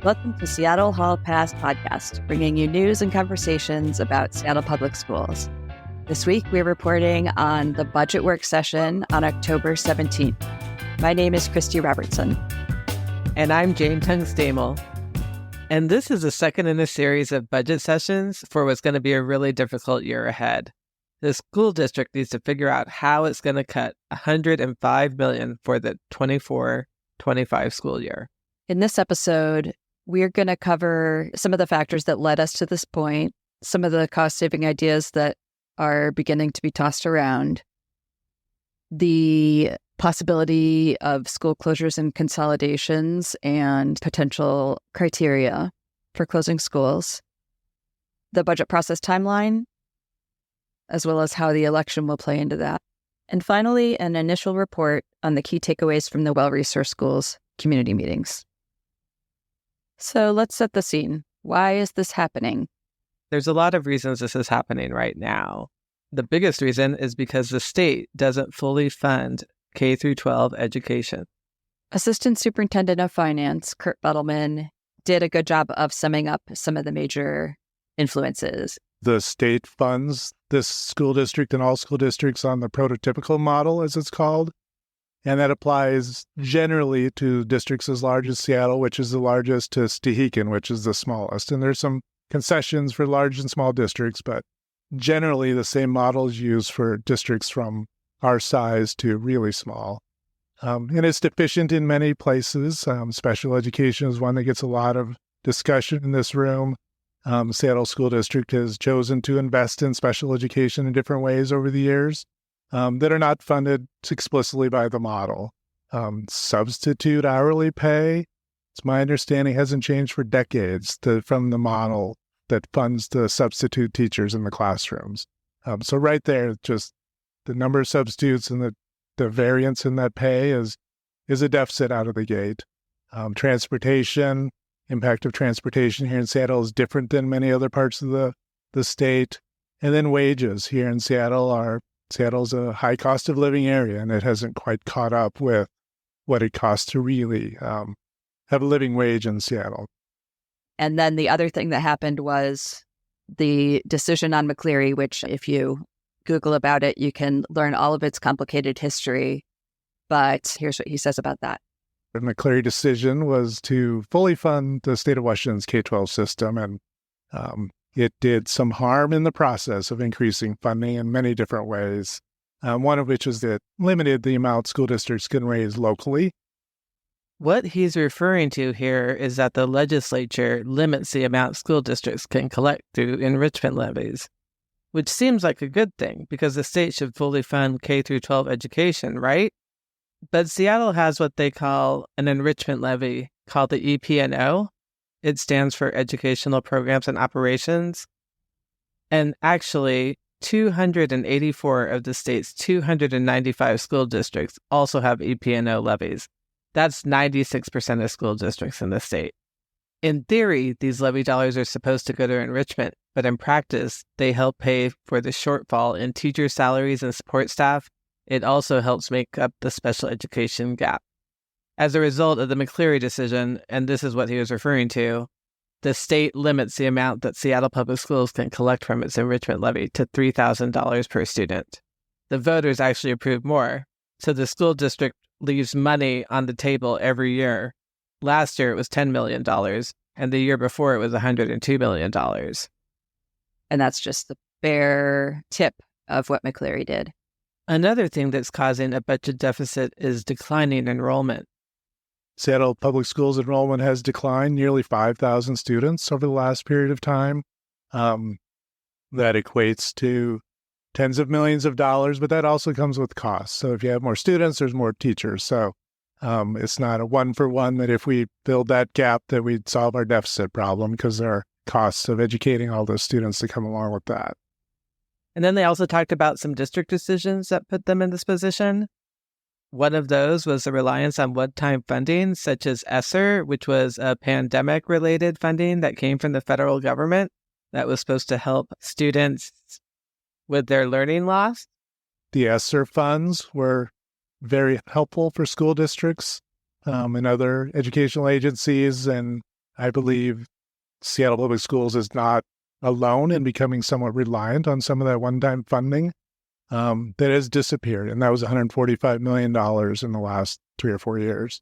Welcome to Seattle Hall Pass Podcast, bringing you news and conversations about Seattle Public Schools. This week, we're reporting on the budget work session on October 17th. My name is Christy Robertson. And I'm Jane Tungstamel. And this is the second in a series of budget sessions for what's going to be a really difficult year ahead. The school district needs to figure out how it's going to cut $105 million for the 24-25 school year. In this episode, we're going to cover some of the factors that led us to this point, some of the cost-saving ideas that are beginning to be tossed around, the possibility of school closures and consolidations and potential criteria for closing schools, the budget process timeline, as well as how the election will play into that, and finally, an initial report on the key takeaways from the well-resourced schools community meetings. So let's set the scene. Why is this happening? There's a lot of reasons this is happening right now. The biggest reason is because the state doesn't fully fund K-12 education. Assistant Superintendent of Finance, Kurt Buttleman, did a good job of summing up some of the major influences. The state funds this school district and all school districts on the prototypical model, as it's called. And that applies generally to districts as large as Seattle, which is the largest, to Stehekin, which is the smallest. And there's some concessions for large and small districts, but generally the same model is used for districts from our size to really small. And it's deficient in many places. Special education is one that gets a lot of discussion in this room. Seattle School District has chosen to invest in special education in different ways over the years that are not funded explicitly by the model. Substitute hourly pay, it's my understanding, hasn't changed for decades from the model that funds the substitute teachers in the classrooms. So right there, just the number of substitutes and the variance in that pay is a deficit out of the gate. Transportation, impact of transportation here in Seattle is different than many other parts of the state. And then wages here in Seattle's a high cost of living area, and it hasn't quite caught up with what it costs to really have a living wage in Seattle. And then the other thing that happened was the decision on McCleary, which if you Google about it, you can learn all of its complicated history. But here's what he says about that. The McCleary decision was to fully fund the state of Washington's K-12 system, and it did some harm in the process of increasing funding in many different ways, one of which is that it limited the amount school districts can raise locally. What he's referring to here is that the legislature limits the amount school districts can collect through enrichment levies, which seems like a good thing because the state should fully fund K-12 education, right? But Seattle has what they call an enrichment levy called the EP&O. It stands for Educational Programs and Operations. And actually, 284 of the state's 295 school districts also have EP&O levies. That's 96% of school districts in the state. In theory, these levy dollars are supposed to go to enrichment, but in practice, they help pay for the shortfall in teacher salaries and support staff. It also helps make up the special education gap. As a result of the McCleary decision, and this is what he was referring to, the state limits the amount that Seattle Public Schools can collect from its enrichment levy to $3,000 per student. The voters actually approved more, so the school district leaves money on the table every year. Last year it was $10 million, and the year before it was $102 million. And that's just the bare tip of what McCleary did. Another thing that's causing a budget deficit is declining enrollment. Seattle Public Schools enrollment has declined nearly 5,000 students over the last period of time. That equates to tens of millions of dollars, but that also comes with costs. So if you have more students, there's more teachers. So it's not a one-for-one that if we filled that gap that we'd solve our deficit problem, because there are costs of educating all those students to come along with that. And then they also talked about some district decisions that put them in this position. One of those was the reliance on one-time funding, such as ESSER, which was a pandemic-related funding that came from the federal government that was supposed to help students with their learning loss. The ESSER funds were very helpful for school districts and other educational agencies, and I believe Seattle Public Schools is not alone in becoming somewhat reliant on some of that one-time funding that has disappeared. And that was $145 million in the last 3 or 4 years.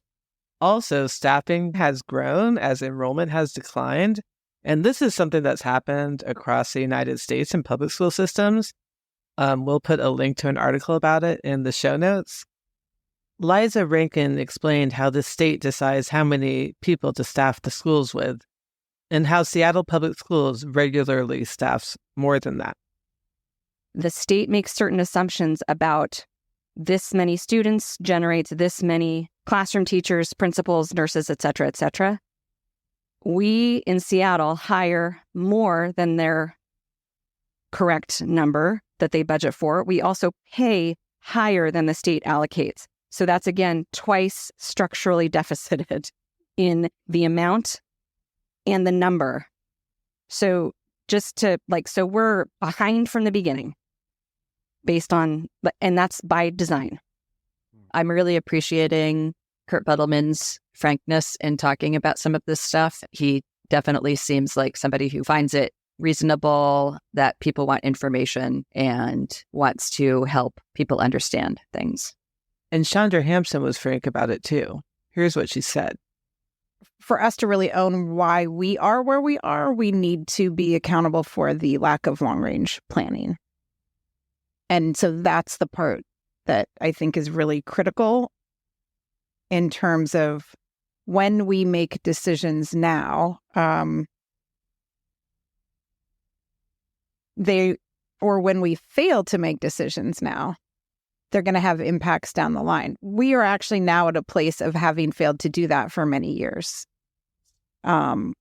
Also, staffing has grown as enrollment has declined. And this is something that's happened across the United States in public school systems. We'll put a link to an article about it in the show notes. Liza Rankin explained how the state decides how many people to staff the schools with, and how Seattle Public Schools regularly staffs more than that. The state makes certain assumptions about this many students generates this many classroom teachers, principals, nurses, et cetera, et cetera. We in Seattle hire more than their correct number that they budget for. We also pay higher than the state allocates. So that's, again, twice structurally deficited in the amount and the number. So just to so we're behind from the beginning based on, and that's by design. I'm really appreciating Kurt Buttleman's frankness in talking about some of this stuff. He definitely seems like somebody who finds it reasonable that people want information and wants to help people understand things. And Chandra Hampson was frank about it too. Here's what she said. For us to really own why we are where we are, we need to be accountable for the lack of long-range planning. And so that's the part that I think is really critical in terms of when we make decisions now, when we fail to make decisions now, they're going to have impacts down the line. We are actually now at a place of having failed to do that for many years. And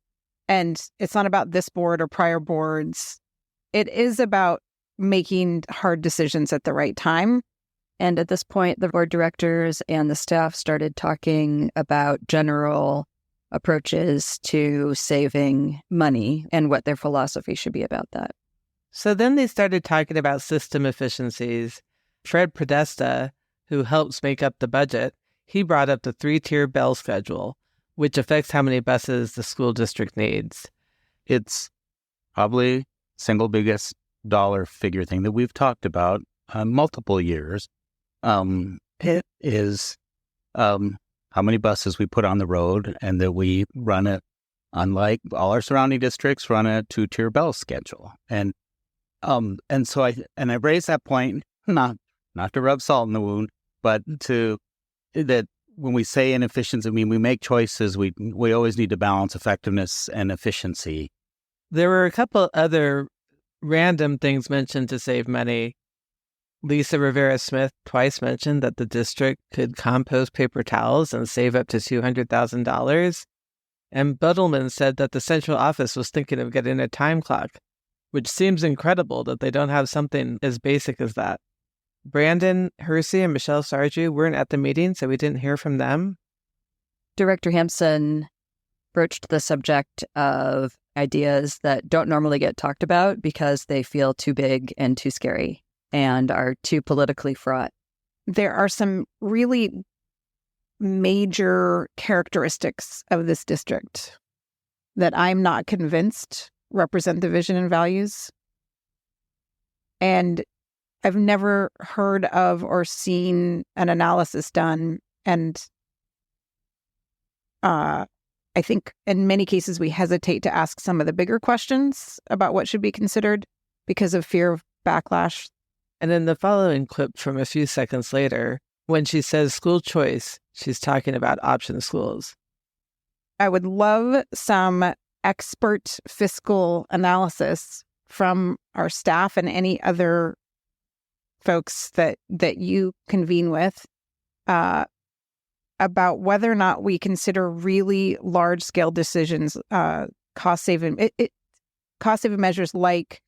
it's not about this board or prior boards. It is about making hard decisions at the right time. And at this point, the board directors and the staff started talking about general approaches to saving money and what their philosophy should be about that. So then they started talking about system efficiencies. Fred Podesta, who helps make up the budget, he brought up the 3-tier bell schedule, which affects how many buses the school district needs. It's probably single biggest dollar figure thing that we've talked about multiple years. It is how many buses we put on the road, and that we run it, unlike all our surrounding districts, run a 2-tier bell schedule. And so I raised that point, not to rub salt in the wound, but that when we say inefficiency, I mean, we make choices. We always need to balance effectiveness and efficiency. There were a couple other random things mentioned to save money. Lisa Rivera-Smith twice mentioned that the district could compost paper towels and save up to $200,000. And Buttleman said that the central office was thinking of getting a time clock, which seems incredible that they don't have something as basic as that. Brandon Hersey and Michelle Sarju weren't at the meeting, so we didn't hear from them. Director Hampson broached the subject of ideas that don't normally get talked about because they feel too big and too scary and are too politically fraught. There are some really major characteristics of this district that I'm not convinced represent the vision and values. And I've never heard of or seen an analysis done. And I think in many cases we hesitate to ask some of the bigger questions about what should be considered because of fear of backlash. And in the following clip from a few seconds later, when she says school choice, she's talking about option schools. I would love some expert fiscal analysis from our staff and any other folks that you convene with about whether or not we consider really large-scale decisions, cost-saving measures like,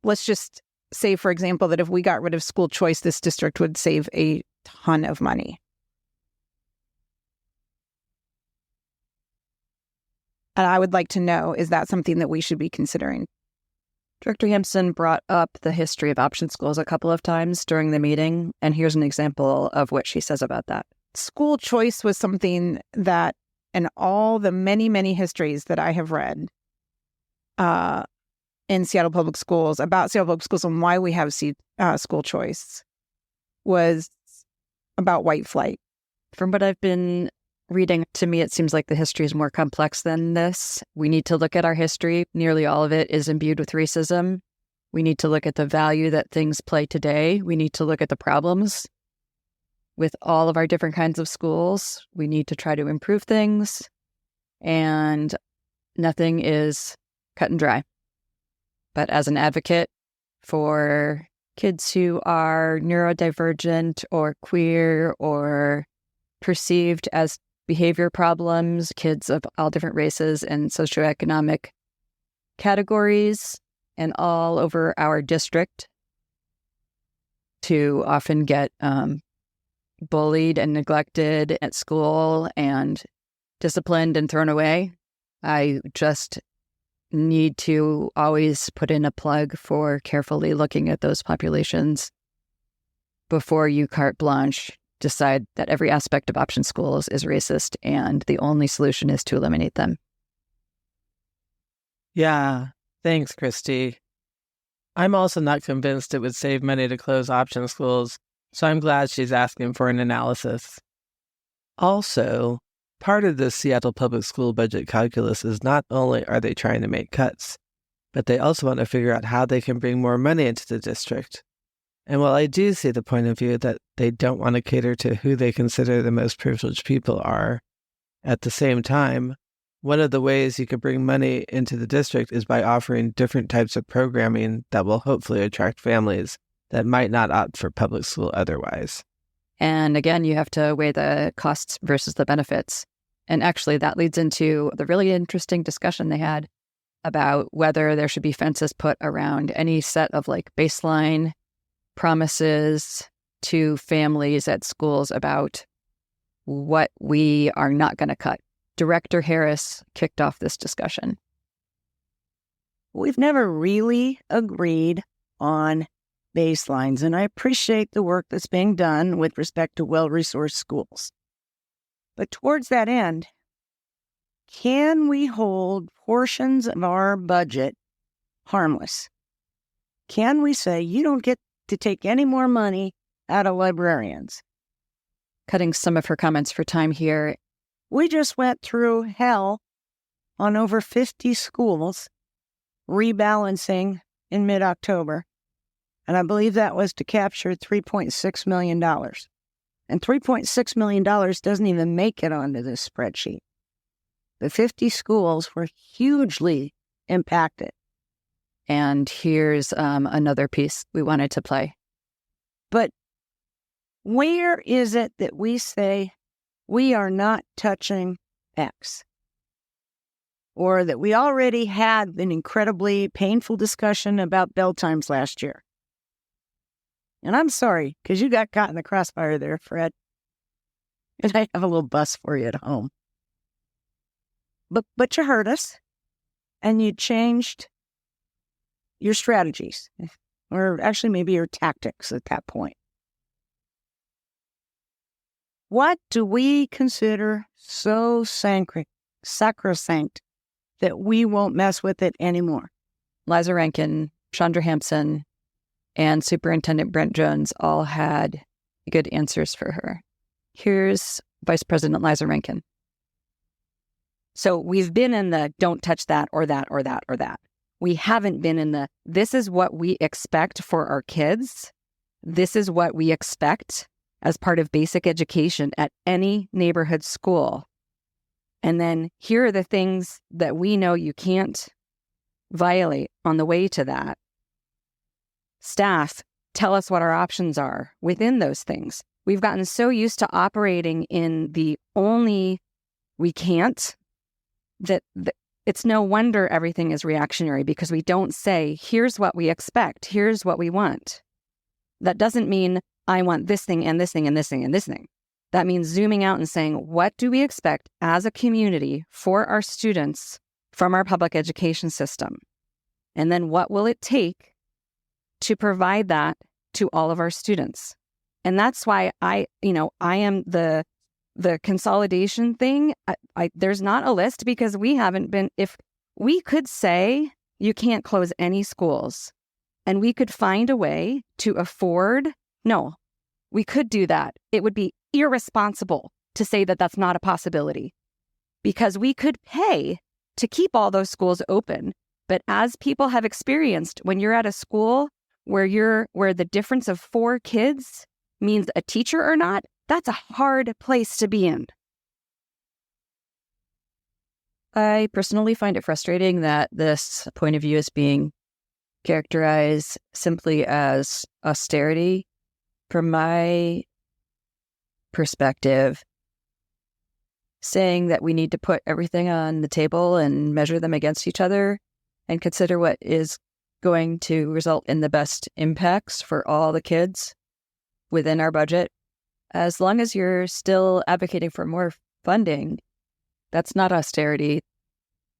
let's just say, for example, that if we got rid of school choice, this district would save a ton of money. And I would like to know, is that something that we should be considering? Director Hampson brought up the history of option schools a couple of times during the meeting, and here's an example of what she says about that. School choice was something that and all the many, many histories that I have read in Seattle Public Schools about Seattle Public Schools and why we have school choice was about white flight. From what I've been reading, to me, it seems like the history is more complex than this. We need to look at our history. Nearly all of it is imbued with racism. We need to look at the value that things play today. We need to look at the problems with all of our different kinds of schools. We need to try to improve things. And nothing is cut and dry. But as an advocate for kids who are neurodivergent or queer or perceived as behavior problems, kids of all different races and socioeconomic categories, and all over our district, to often get bullied and neglected at school and disciplined and thrown away. I just need to always put in a plug for carefully looking at those populations before you carte blanche decide that every aspect of option schools is racist and the only solution is to eliminate them. Yeah, thanks, Christy. I'm also not convinced it would save money to close option schools, so I'm glad she's asking for an analysis. Also, part of the Seattle Public School budget calculus is not only are they trying to make cuts, but they also want to figure out how they can bring more money into the district. And while I do see the point of view that they don't want to cater to who they consider the most privileged people are, at the same time, one of the ways you could bring money into the district is by offering different types of programming that will hopefully attract families that might not opt for public school otherwise. And again, you have to weigh the costs versus the benefits. And actually, that leads into the really interesting discussion they had about whether there should be fences put around any set of like baseline promises to families at schools about what we are not going to cut. Director Harris kicked off this discussion. We've never really agreed on baselines, and I appreciate the work that's being done with respect to well-resourced schools. But towards that end, can we hold portions of our budget harmless? Can we say you don't get to take any more money out of librarians? Cutting some of her comments for time here. We just went through hell on over 50 schools rebalancing in mid-October, and I believe that was to capture $3.6 million. And $3.6 million doesn't even make it onto this spreadsheet. The 50 schools were hugely impacted. And here's another piece we wanted to play. But where is it that we say we are not touching X? Or that we already had an incredibly painful discussion about bell times last year? And I'm sorry, because you got caught in the crossfire there, Fred. And I have a little bus for you at home. But you heard us, and you changed your strategies, or actually maybe your tactics at that point. What do we consider so sacrosanct that we won't mess with it anymore? Liza Rankin, Chandra Hampson, and Superintendent Brent Jones all had good answers for her. Here's Vice President Liza Rankin. So we've been in the don't touch that or that or that or that. We haven't been in the this is what we expect for our kids. This is what we expect as part of basic education at any neighborhood school. And then here are the things that we know you can't violate on the way to that. Staff, tell us what our options are within those things. We've gotten so used to operating in the only we can't that it's no wonder everything is reactionary, because we don't say, here's what we expect, here's what we want. That doesn't mean I want this thing and this thing and this thing and this thing. That means zooming out and saying, what do we expect as a community for our students from our public education system? And then what will it take to provide that to all of our students? And that's why I am the the consolidation thing, there's not a list because we haven't been, if we could say you can't close any schools and we could find a way to afford, no, we could do that. It would be irresponsible to say that that's not a possibility because we could pay to keep all those schools open. But as people have experienced, when you're at a school where the difference of 4 kids means a teacher or not, that's a hard place to be in. I personally find it frustrating that this point of view is being characterized simply as austerity. From my perspective, saying that we need to put everything on the table and measure them against each other and consider what is going to result in the best impacts for all the kids within our budget. As long as you're still advocating for more funding, that's not austerity.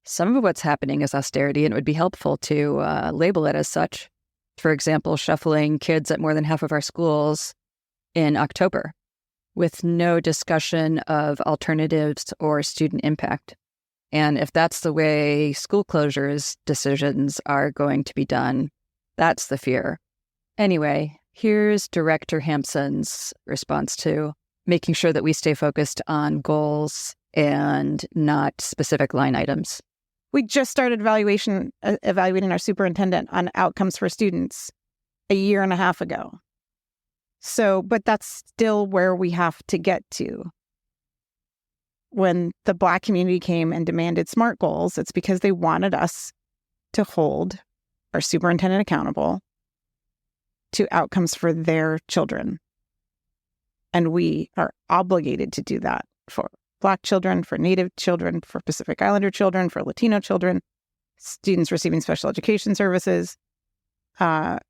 Some of what's happening is austerity, and it would be helpful to label it as such. For example, shuffling kids at more than half of our schools in October with no discussion of alternatives or student impact. And if that's the way school closures decisions are going to be done, that's the fear. Anyway, here's Director Hampson's response to making sure that we stay focused on goals and not specific line items. We just started evaluating our superintendent on outcomes for students a year and a half ago. So, but that's still where we have to get to. When the Black community came and demanded SMART goals, it's because they wanted us to hold our superintendent accountable to outcomes for their children. And we are obligated to do that for Black children, for Native children, for Pacific Islander children, for Latino children, students receiving special education services.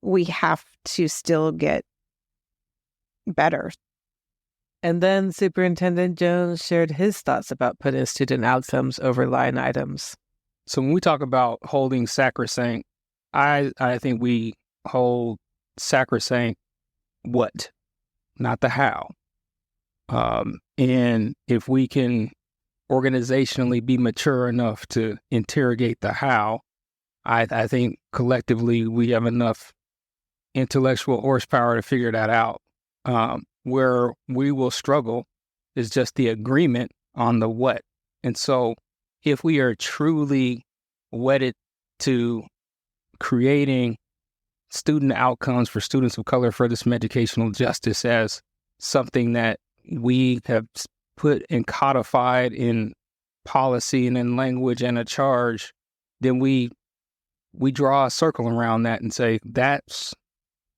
We have to still get better. And then Superintendent Jones shared his thoughts about putting student outcomes over line items. So when we talk about holding sacrosanct, I think we hold sacrosanct what, not the how. And if we can organizationally be mature enough to interrogate the how, I think collectively we have enough intellectual horsepower to figure that out. Where we will struggle is just the agreement on the what. And so if we are truly wedded to creating student outcomes for students of color, further some educational justice as something that we have put and codified in policy and in language and a charge, then we draw a circle around that and say that's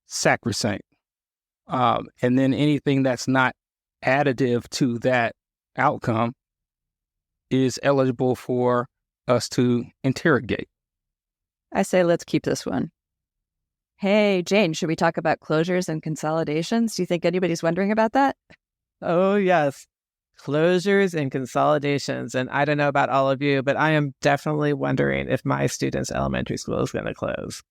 sacrosanct. And then anything that's not additive to that outcome is eligible for us to interrogate. I say let's keep this one. Hey, Jane, should we talk about closures and consolidations? Do you think anybody's wondering about that? Oh, yes. Closures and consolidations. And I don't know about all of you, but I am definitely wondering if my students' elementary school is going to close.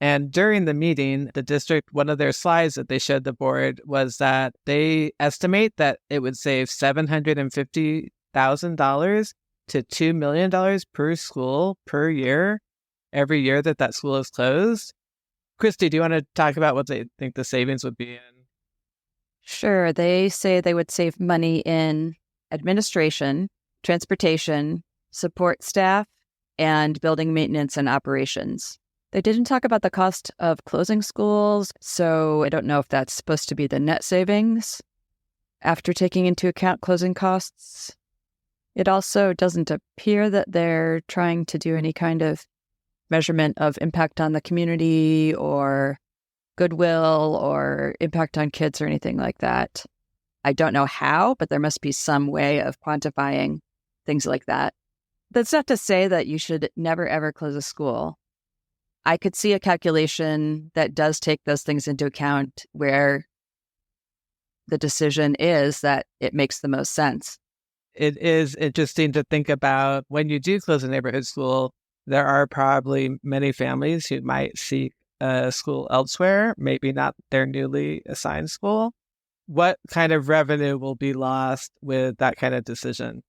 And during the meeting, the district, one of their slides that they showed the board was that they estimate that it would save $750,000 to $2 million per school per year, every year that school is closed. Christy, do you want to talk about what they think the savings would be in? Sure. They say they would save money in administration, transportation, support staff, and building maintenance and operations. They didn't talk about the cost of closing schools, so I don't know if that's supposed to be the net savings after taking into account closing costs. It also doesn't appear that they're trying to do any kind of measurement of impact on the community or goodwill or impact on kids or anything like that. I don't know how, but there must be some way of quantifying things like that. That's not to say that you should never, ever close a school. I could see a calculation that does take those things into account where the decision is that it makes the most sense. It is interesting to think about when you do close a neighborhood school, there are probably many families who might seek a school elsewhere, maybe not their newly assigned school. what kind of revenue will be lost with that kind of decision.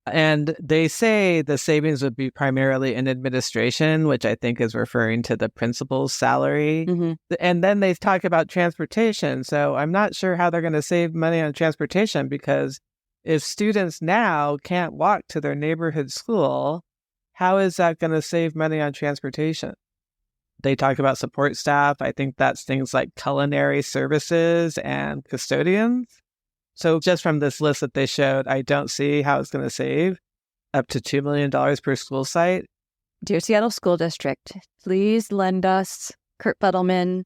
And they say the savings would be primarily in administration, which I think is referring to the principal's salary. Mm-hmm. And then they talk about transportation. So I'm not sure how they're going to save money on transportation, because if students now can't walk to their neighborhood school, how is that going to save money on transportation? They talk about support staff. I think that's things like culinary services and custodians. So just from this list that they showed, I don't see how it's going to save up to $2 million per school site. Dear Seattle School District, please lend us Kurt Buttleman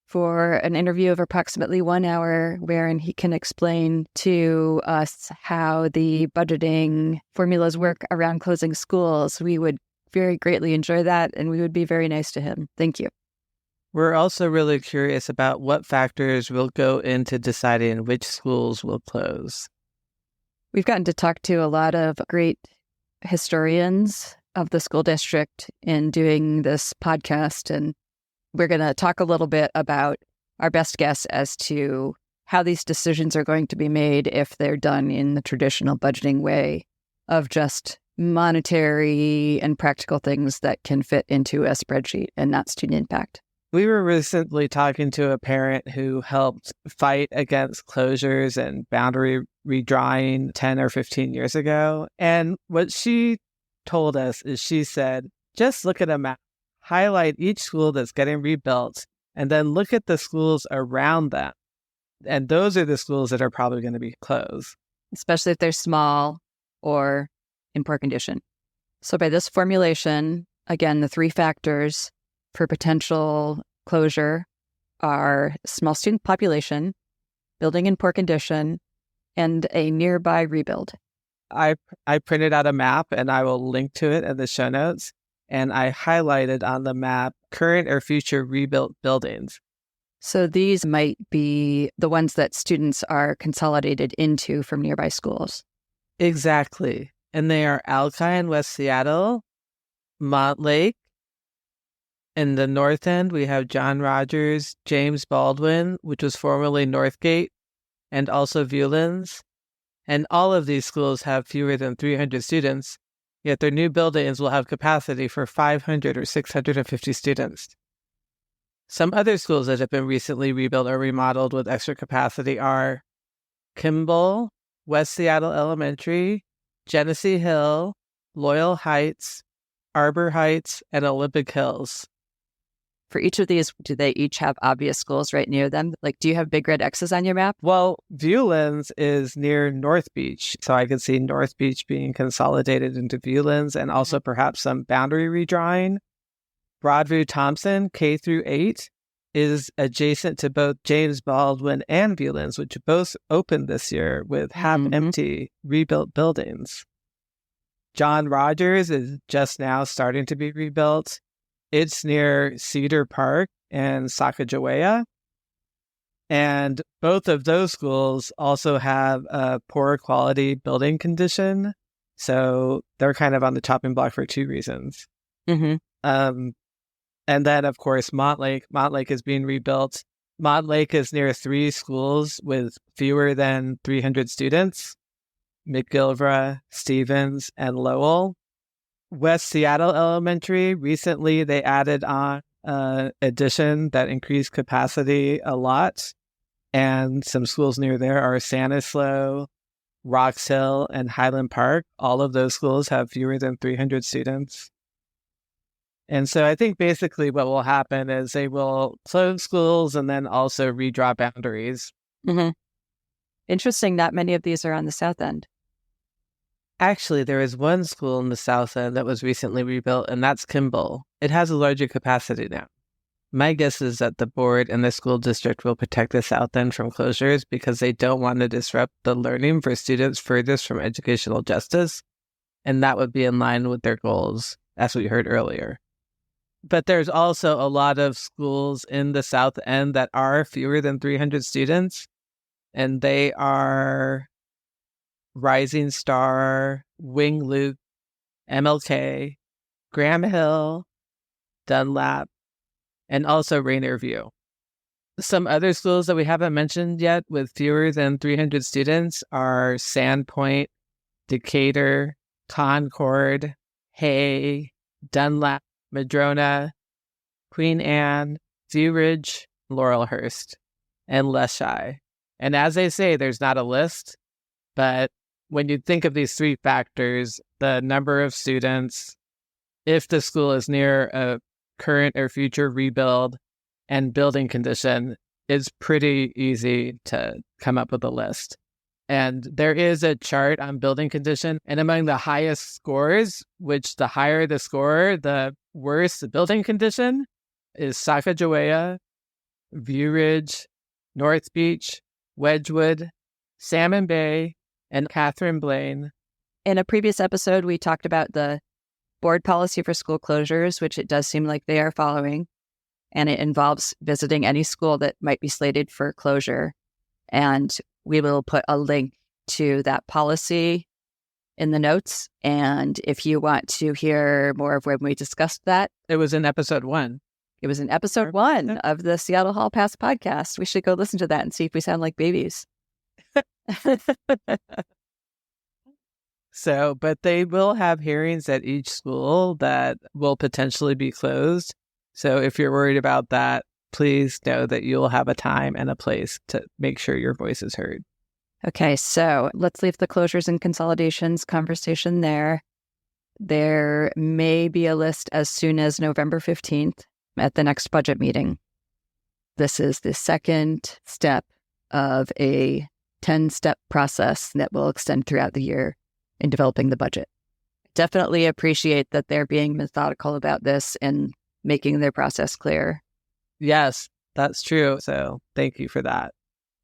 for an interview of approximately 1 hour, wherein he can explain to us how the budgeting formulas work around closing schools. We would very greatly enjoy that, and we would be very nice to him. Thank you. We're also really curious about what factors will go into deciding which schools will close. We've gotten to talk to a lot of great historians of the school district in doing this podcast, and we're going to talk a little bit about our best guess as to how these decisions are going to be made if they're done in the traditional budgeting way of just monetary and practical things that can fit into a spreadsheet and not student impact. We were recently talking to a parent who helped fight against closures and boundary redrawing 10 or 15 years ago. And what she told us is, she said, just look at a map, highlight each school that's getting rebuilt, and then look at the schools around them. And those are the schools that are probably going to be closed. Especially if they're small or in poor condition. So by this formulation, again, the 3 factors for potential closure are small student population, building in poor condition, and a nearby rebuild. I printed out a map, and I will link to it in the show notes. And I highlighted on the map current or future rebuilt buildings. So these might be the ones that students are consolidated into from nearby schools. Exactly. And they are Alki in West Seattle, Montlake. In the north end, we have John Rogers, James Baldwin, which was formerly Northgate, and also Viewlands. And all of these schools have fewer than 300 students, yet their new buildings will have capacity for 500 or 650 students. Some other schools that have been recently rebuilt or remodeled with extra capacity are Kimball, West Seattle Elementary, Genesee Hill, Loyal Heights, Arbor Heights, and Olympic Hills. For each of these, do they each have obvious schools right near them? Like, do you have big red X's on your map? Well, Viewlands is near North Beach, so I can see North Beach being consolidated into Viewlands, and also perhaps some boundary redrawing. Broadview Thompson, K through 8, is adjacent to both James Baldwin and Viewlands, which both opened this year with half-empty rebuilt buildings. John Rogers is just now starting to be rebuilt. It's near Cedar Park and Sacagawea. And both of those schools also have a poor quality building condition. So they're kind of on the chopping block for 2 reasons. Mm-hmm. And then, of course, Montlake. Montlake is being rebuilt. Montlake is near 3 schools with fewer than 300 students: McGilvra, Stevens, and Lowell. West Seattle Elementary, recently they added on an addition that increased capacity a lot. And some schools near there are Sanislo, Rocks Hill, and Highland Park. All of those schools have fewer than 300 students. And so I think basically what will happen is they will close schools and then also redraw boundaries. Mm-hmm. Interesting, not many of these are on the south end. Actually, there is one school in the south end that was recently rebuilt, and that's Kimball. It has a larger capacity now. My guess is that the board and the school district will protect the south end from closures because they don't want to disrupt the learning for students furthest from educational justice, and that would be in line with their goals, as we heard earlier. But there's also a lot of schools in the south end that are fewer than 300 students, and they are Rising Star, Wing Luke, MLK, Graham Hill, Dunlap, and also Rainier View. Some other schools that we haven't mentioned yet with fewer than 300 students are Sandpoint, Decatur, Concord, Hay, Dunlap, Madrona, Queen Anne, View Ridge, Laurelhurst, and Leschi. And as they say, there's not a list, but when you think of these three factors, the number of students, if the school is near a current or future rebuild, and building condition, it's pretty easy to come up with a list. And there is a chart on building condition, and among the highest scores, which the higher the score, the worse the building condition, is Sacagawea, View Ridge, North Beach, Wedgwood, Salmon Bay, and Catherine Blaine. In a previous episode, we talked about the board policy for school closures, which it does seem like they are following. And it involves visiting any school that might be slated for closure. And we will put a link to that policy in the notes. And if you want to hear more of when we discussed that, it was in episode 1. It was in episode 1 of the Seattle Hall Pass podcast. We should go listen to that and see if we sound like babies. So, but they will have hearings at each school that will potentially be closed. So if you're worried about that, please know that you'll have a time and a place to make sure your voice is heard. Okay, so let's leave the closures and consolidations conversation there. There may be a list as soon as November 15th at the next budget meeting. This is the second step of a 10-step process that will extend throughout the year in developing the budget. Definitely appreciate that they're being methodical about this and making their process clear. Yes, that's true. So thank you for that.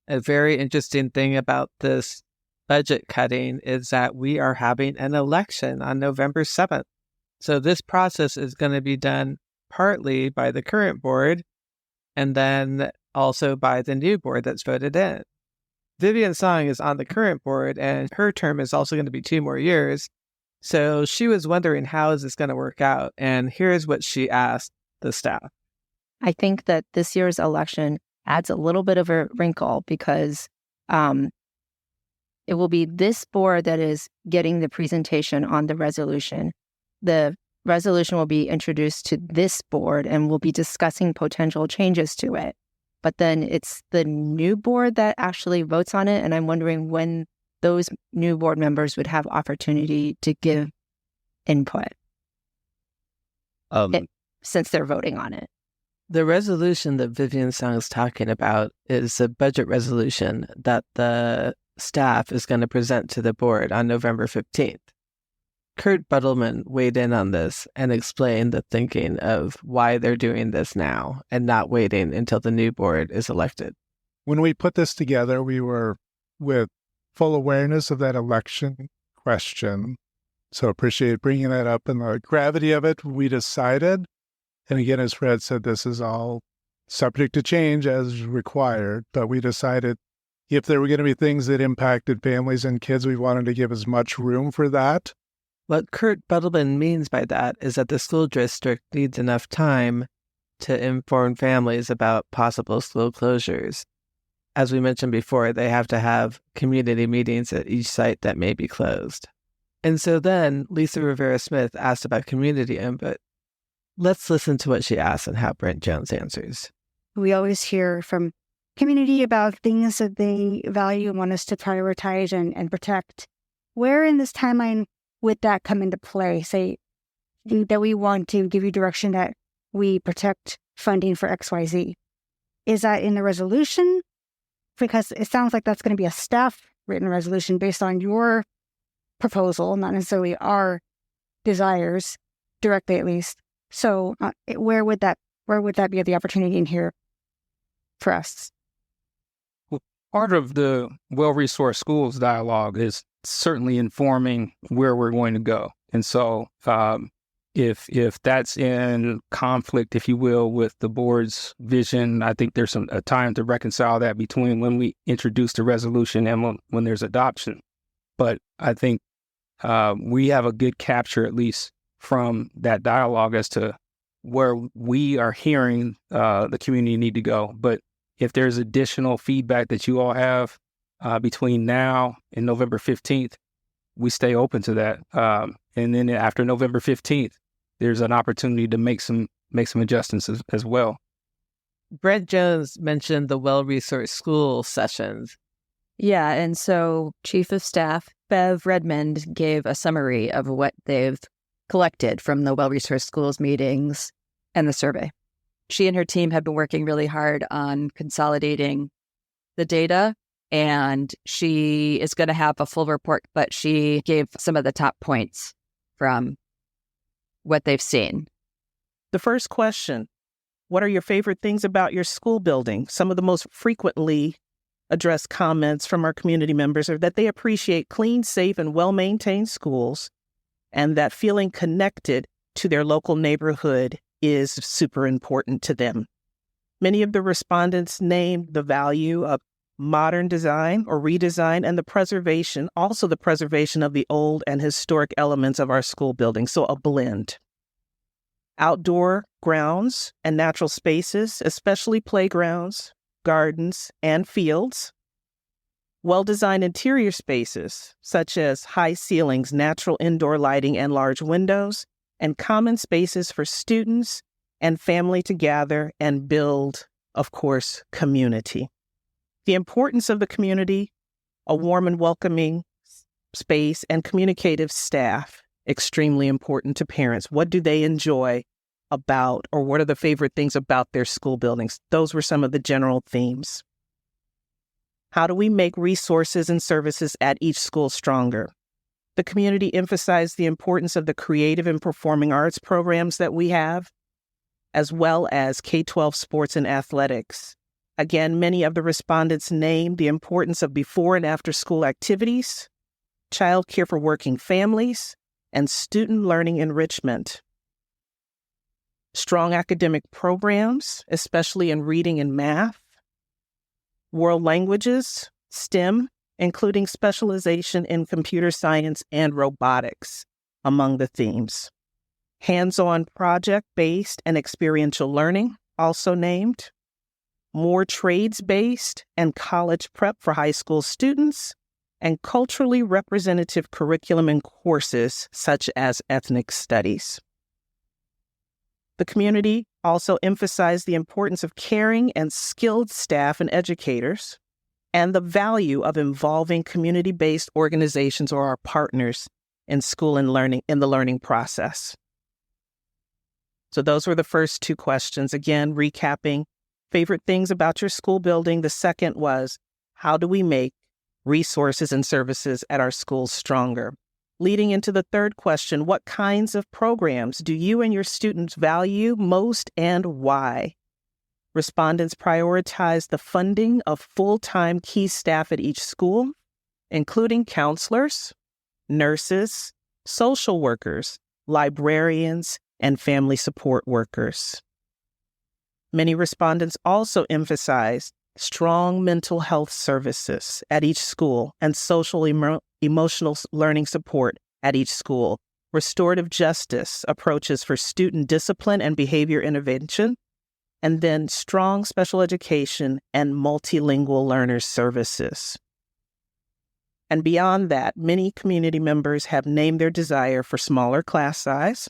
A very interesting thing about this budget cutting is that we are having an election on November 7th. So this process is going to be done partly by the current board and then also by the new board that's voted in. Vivian Song is on the current board and her term is also going to be 2 more years. So she was wondering, how is this going to work out? And here's what she asked the staff. I think that this year's election adds a little bit of a wrinkle because it will be this board that is getting the presentation on the resolution. The resolution will be introduced to this board and we'll be discussing potential changes to it. But then it's the new board that actually votes on it. And I'm wondering when those new board members would have opportunity to give input since they're voting on it. The resolution that Vivian Song is talking about is a budget resolution that the staff is going to present to the board on November 15th. Kurt Buttleman weighed in on this and explained the thinking of why they're doing this now and not waiting until the new board is elected. When we put this together, we were with full awareness of that election question. So appreciate bringing that up and the gravity of it. We decided, and again, as Fred said, this is all subject to change as required, but we decided if there were going to be things that impacted families and kids, we wanted to give as much room for that. What Kurt Buttleman means by that is that the school district needs enough time to inform families about possible school closures. As we mentioned before, they have to have community meetings at each site that may be closed. And so then Lisa Rivera-Smith asked about community input. Let's listen to what she asked and how Brent Jones answers. We always hear from community about things that they value and want us to prioritize and protect. Where in this timeline would that come into play? Say that we want to give you direction that we protect funding for XYZ. Is that in the resolution? Because it sounds like that's going to be a staff written resolution based on your proposal, not necessarily our desires directly, at least. So where would that be the opportunity in here for us? Well, part of the well-resourced schools dialogue is certainly informing where we're going to go. And so if that's in conflict, if you will, with the board's vision, I think there's a time to reconcile that between when we introduce the resolution and when there's adoption. But I think we have a good capture, at least from that dialogue, as to where we are hearing the community need to go. But if there's additional feedback that you all have between now and November 15th, we stay open to that. And then after November 15th, there's an opportunity to make some adjustments as well. Brett Jones mentioned the well-resourced school sessions. Yeah, and so Chief of Staff Bev Redmond gave a summary of what they've collected from the well-resourced schools meetings and the survey. She and her team have been working really hard on consolidating the data, and she is going to have a full report, but she gave some of the top points from what they've seen. The first question, what are your favorite things about your school building? Some of the most frequently addressed comments from our community members are that they appreciate clean, safe, and well-maintained schools, and that feeling connected to their local neighborhood is super important to them. Many of the respondents named the value of modern design or redesign and the preservation of the old and historic elements of our school building, so a blend. Outdoor grounds and natural spaces, especially playgrounds, gardens, and fields. Well-designed interior spaces, such as high ceilings, natural indoor lighting, and large windows, and common spaces for students and family to gather and build, of course, community. The importance of the community, a warm and welcoming space, and communicative staff, extremely important to parents. What do they enjoy about, or what are the favorite things about their school buildings? Those were some of the general themes. How do we make resources and services at each school stronger? The community emphasized the importance of the creative and performing arts programs that we have, as well as K-12 sports and athletics. Again, many of the respondents named the importance of before and after school activities, childcare for working families, and student learning enrichment. Strong academic programs, especially in reading and math, world languages, STEM, including specialization in computer science and robotics, among the themes. Hands-on project-based and experiential learning, also named. More trades-based and college prep for high school students, and culturally representative curriculum and courses such as ethnic studies. The community also emphasized the importance of caring and skilled staff and educators, and the value of involving community-based organizations or our partners in school and learning, in the learning process. So those were the first two questions. Again, recapping favorite things about your school building. The second was, how do we make resources and services at our schools stronger? Leading into the third question, what kinds of programs do you and your students value most and why? Respondents prioritized the funding of full-time key staff at each school, including counselors, nurses, social workers, librarians, and family support workers. Many respondents also emphasized strong mental health services at each school and social emotional learning support at each school, restorative justice approaches for student discipline and behavior intervention, and then strong special education and multilingual learners services. And beyond that, many community members have named their desire for smaller class size,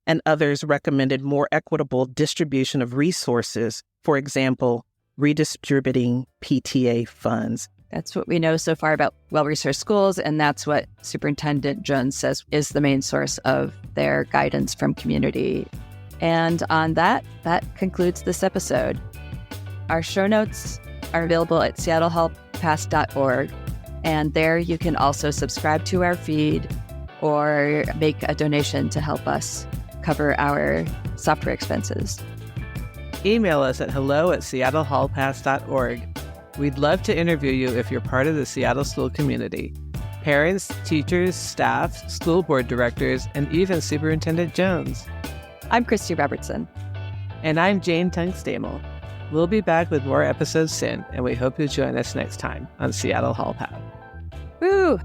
and others recommended more equitable distribution of resources, for example, redistributing PTA funds. That's what we know so far about well-resourced schools, and that's what Superintendent Jones says is the main source of their guidance from community. And on that concludes this episode. Our show notes are available at seattlehallpass.org, and there you can also subscribe to our feed or make a donation to help us cover our software expenses. Email us at hello@seattlehallpass.org. We'd love to interview you if you're part of the Seattle school community. Parents, teachers, staff, school board directors, and even Superintendent Jones. I'm Christy Robertson. And I'm Jane Tungstamel. We'll be back with more episodes soon, and we hope you'll join us next time on Seattle Hall Pass. Woo!